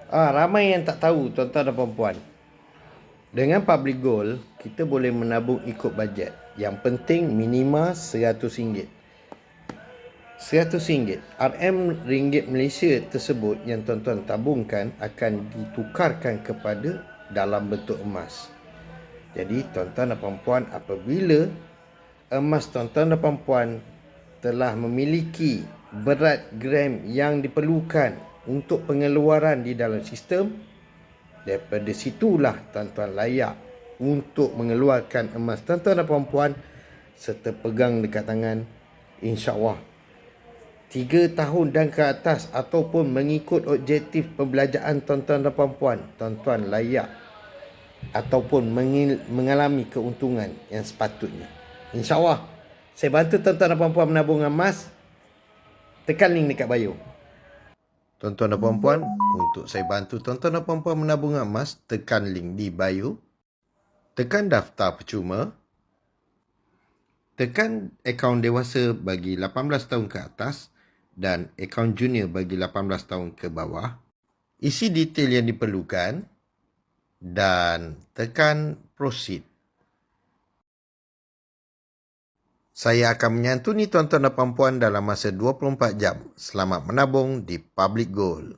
Ramai yang tak tahu, tuan-tuan dan puan-puan. Dengan public goal, kita boleh menabung ikut bajet. Yang penting minima RM100. RM100. RM Malaysia tersebut yang tuan-tuan tabungkan akan ditukarkan kepada dalam bentuk emas. Jadi tuan-tuan dan puan-puan, apabila emas tuan-tuan dan puan-puan telah memiliki berat gram yang diperlukan untuk pengeluaran di dalam sistem, daripada situlah tuan-tuan layak untuk mengeluarkan emas tuan-tuan dan puan-puan serta pegang dekat tangan. InsyaAllah 3 tahun dan ke atas ataupun mengikut objektif pembelajaran tuan-tuan dan puan-puan, tuan-tuan layak ataupun mengalami keuntungan yang sepatutnya. InsyaAllah saya bantu tuan-tuan dan puan-puan menabung emas. Tekan link dekat bio. Tuan-tuan dan puan-puan, untuk saya bantu tuan-tuan dan puan-puan menabung emas, tekan link di bio. Tekan daftar percuma. Tekan akaun dewasa bagi 18 tahun ke atas dan akaun junior bagi 18 tahun ke bawah. Isi detail yang diperlukan dan tekan proceed. Saya akan menyantuni tuan-tuan dan puan-puan dalam masa 24 jam. Selamat menabung di Public Gold.